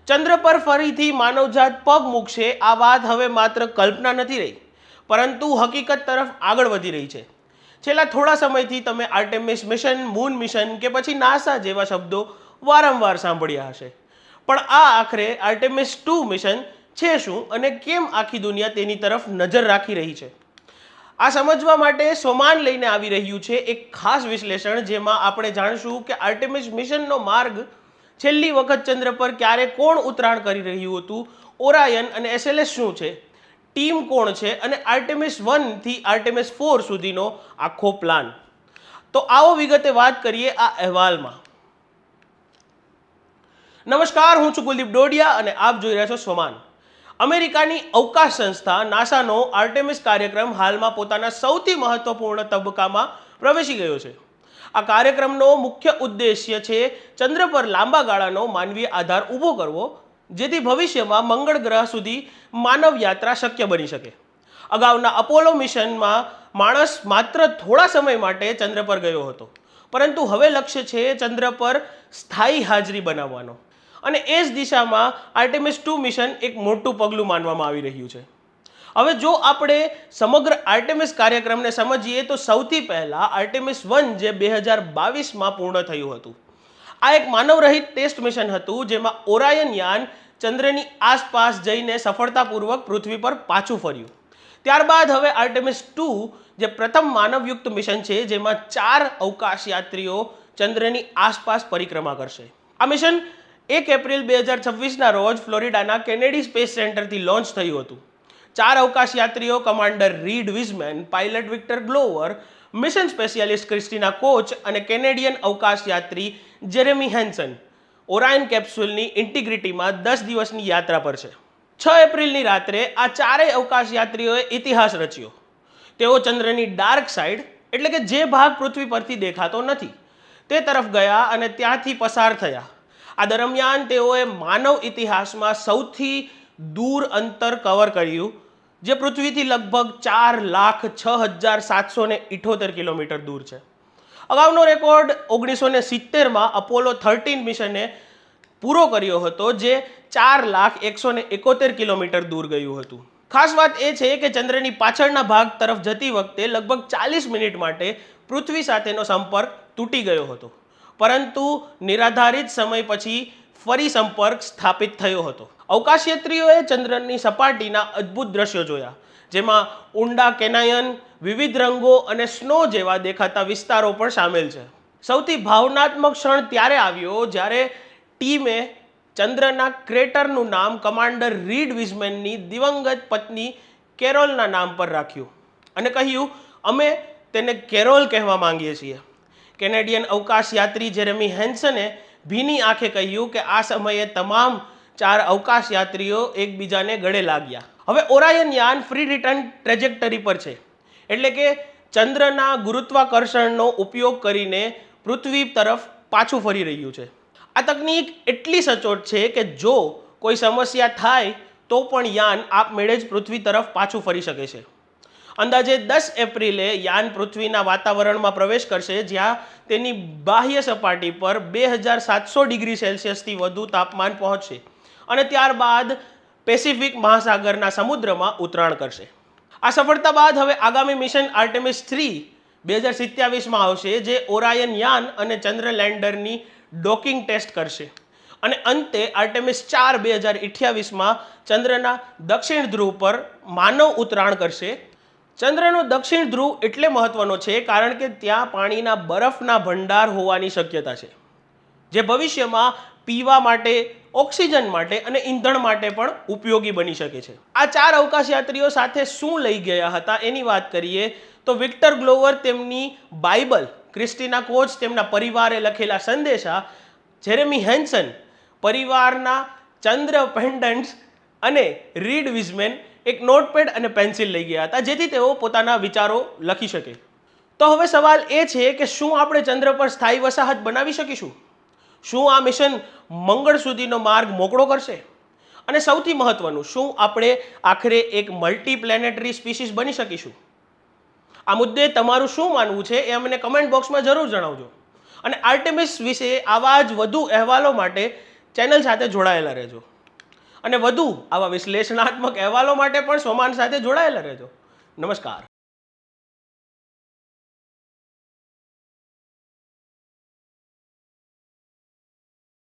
ચંદ્ર પર ફરીથી માનવજાત પગ મૂકશે આ વાત હવે માત્ર કલ્પના નથી રહી, પરંતુ હકીકત તરફ આગળ વધી રહી છે. છેલ્લા થોડા સમયથી તમે આર્ટેમિસ મિશન, મૂન મિશન કે પછી નાસા જેવા શબ્દો વારંવાર સાંભળ્યા હશે, પણ આ આખરે આર્ટેમિસ 2 મિશન છે શું અને કેમ આખી દુનિયા તેની તરફ નજર રાખી રહી છે, આ સમજવા માટે સોમાન લઈને આવી રહ્યું છે એક ખાસ વિશ્લેષણ, જેમાં આપણે જાણશું કે આર્ટેમિસ મિશનનો માર્ગ, છેલ્લી વખત ચંદ્ર પર ક્યારે કોણ ઉતરાણ કરી રહ્યું હતું, ઓરાયન અને એસએલએસ શું છે, ટીમ કોણ છે અને આર્ટેમિસ 1 થી આર્ટેમિસ 4 સુધીનો આખો પ્લાન. તો આવો વિગતે વાત કરીએ આ અહેવાલમાં. નમસ્કાર, હું છું કુલદીપ ડોડિયા અને આપ જોઈ રહ્યા છો સોમાન. અમેરિકાની અવકાશ સંસ્થા નાસાનો આર્ટેમિસ કાર્યક્રમ હાલમાં પોતાના સૌથી મહત્વપૂર્ણ તબક્કામાં પ્રવેશી ગયો છે. આ કાર્યક્રમનો મુખ્ય ઉદ્દેશ્ય છે ચંદ્ર પર લાંબા ગાળાનો માનવીય આધાર ઊભો કરવો, જેથી ભવિષ્યમાં મંગળ ગ્રહ સુધી માનવ યાત્રા શક્ય બની શકે. અગાઉના અપોલો મિશનમાં માણસ માત્ર થોડા સમય માટે ચંદ્ર પર ગયો હતો, પરંતુ હવે લક્ષ્ય છે ચંદ્ર પર સ્થાયી હાજરી બનાવવાનો, અને એ જ દિશામાં આર્ટેમિસ 2 મિશન એક મોટું પગલું માનવામાં આવી રહ્યું છે. હવે જો આપણે સમગ્ર આર્ટેમિસ કાર્યક્રમને સમજીએ તો સૌથી પહેલાં આર્ટેમિસ 1 જે 2022માં પૂર્ણ થયું હતું. આ એક માનવરહિત ટેસ્ટ મિશન હતું, જેમાં ઓરાયન યાન ચંદ્રની આસપાસ જઈને સફળતાપૂર્વક પૃથ્વી પર પાછું ફર્યું. ત્યારબાદ હવે આર્ટેમિસ 2 જે પ્રથમ માનવયુક્ત મિશન છે, જેમાં 4 અવકાશ યાત્રીઓ ચંદ્રની આસપાસ પરિક્રમા કરશે. આ મિશન 1 એપ્રિલ 2026ના રોજ ફ્લોરિડાના કેનેડી સ્પેસ સેન્ટરથી લોન્ચ થયું હતું. 4 અવકાશ યાત્રીઓ commander Reed Wiseman, pilot Victor Glover, mission specialist Christina Koch અને કેનેડિયન અવકાશ યાત્રી જેરેમી હેન્સન ઓરાયન કેપ્સ્યુલની ઇન્ટિગ્રિટીમાં 10 દિવસની યાત્રા પર છે. 6 એપ્રિલની રાત્રે આ ચારેય અવકાશ યાત્રીઓએ ઇતિહાસ રચ્યો. તેઓ ચંદ્રની ડાર્ક સાઇડ, એટલે કે જે ભાગ પૃથ્વી પરથી દેખાતો નથી, તે તરફ ગયા અને ત્યાંથી પસાર થયા. આ દરમિયાન તેઓએ માનવ ઇતિહાસમાં સૌથી દૂર અંતર કવર કર્યું, જે પૃથ્વીથી લગભગ 4,06,778 કિલોમીટર દૂર છે. અગાઉનો રેકોર્ડ 1970માં અપોલો 13 મિશને પૂરો કર્યો હતો, જે 4,01,71 કિલોમીટર દૂર ગયું હતું. ખાસ વાત એ છે કે ચંદ્રની પાછળના ભાગ તરફ જતી વખતે લગભગ 40 મિનિટ માટે પૃથ્વી સાથેનો સંપર્ક તૂટી ગયો હતો, પરંતુ નિરાધારિત સમય પછી ફરી સંપર્ક સ્થાપિત થયો હતો. અવકાશયાત્રીઓએ ચંદ્રની સપાટીના અદ્ભુત દ્રશ્યો જોયા, જેમાં ઊંડા કેનાયન, વિવિધ રંગો અને સ્નો જેવા દેખાતા વિસ્તારો પણ સામેલ છે. સૌથી ભાવનાત્મક ક્ષણ ત્યારે આવ્યો જ્યારે ટીમે ચંદ્રના ક્રેટરનું નામ કમાન્ડર રીડ વિઝમેનની દિવંગત પત્ની કેરોલના નામ પર રાખ્યું અને કહ્યું, અમે તેને કેરોલ કહેવા માંગીએ છીએ. કેનેડિયન અવકાશ યાત્રી જેરેમી હેન્સને ભીની આંખે કહ્યું કે આ સમયે તમામ 4 અવકાશ યાત્રીઓ એકબીજાને ગળે લાગ્યા. હવે ઓરાયન યાન ફ્રી રિટર્ન ટ્રેજેક્ટરી પર છે, એટલે કે ચંદ્રના ગુરુત્વાકર્ષણનો ઉપયોગ કરીને પૃથ્વી તરફ પાછું ફરી રહ્યું છે. આ તકનીક એટલી સચોટ છે કે જો કોઈ સમસ્યા થાય તો પણ યાન આપમેળે જ પૃથ્વી તરફ પાછું ફરી શકે છે. અંદાજે 10 એપ્રિલે યાન પૃથ્વીના વાતાવરણમાં પ્રવેશ કરશે, જ્યાં તેની બાહ્ય સપાટી પર 2700 ડિગ્રી સેલ્સિયસથી વધુ તાપમાન પહોંચશે અને ત્યારબાદ પેસિફિક મહાસાગરના સમુદ્રમાં ઉતરાણ કરશે. આ સફળતા બાદ હવે આગામી મિશન આર્ટેમિસ 3 2027માં આવશે, જે ઓરાયન યાન અને ચંદ્ર લેન્ડરની ડોકિંગ ટેસ્ટ કરશે, અને અંતે આર્ટેમિસ 4 2028માં ચંદ્રના દક્ષિણ ધ્રુવ પર માનવ ઉતરાણ કરશે. ચંદ્રનો દક્ષિણ ધ્રુવ એટલે મહત્વનો છે કારણ કે ત્યાં પાણીના બરફના ભંડાર હોવાની શક્યતા છે, જે ભવિષ્યમાં પીવા માટે, ઓક્સિજન માટે અને ઈંધણ માટે પણ ઉપયોગી બની શકે છે. આ 4 અવકાશયાત્રીઓ સાથે શું લઈ ગયા હતા એની વાત કરીએ તો વિક્ટર ગ્લોવર તેમની બાઇબલ, ક્રિસ્ટીના કોચ તેમના પરિવારે લખેલા સંદેશા, જેરેમી હેન્સન પરિવારના ચંદ્ર પેન્ડન્ટ્સ અને રીડ વિઝમેન એક નોટપેડ અને પેન્સિલ લઈ ગયા હતા, જેથી તેઓ પોતાના વિચારો લખી શકે. તો હવે સવાલ એ છે કે શું આપણે ચંદ્ર પર સ્થાયી વસાહત બનાવી શકીશું? શું આ મિશન મંગળ સુધીનો માર્ગ મોકળો કરશે? અને સૌથી મહત્વનું, શું આપણે આખરે એક મલ્ટી પ્લેનેટરી સ્પીસીસ બની શકીશું? આ મુદ્દે તમારું શું માનવું છે એ અમને કમેન્ટ બોક્સમાં જરૂર જણાવજો. અને આર્ટેમિસ વિશે આવા જ વધુ અહેવાલો માટે ચેનલ સાથે જોડાયેલા રહેજો. અને વધુ આવા વિશ્લેષણાત્મક અહેવાલો માટે પણ સોમાન સાથે જોડાયેલા રહેજો. નમસ્કાર.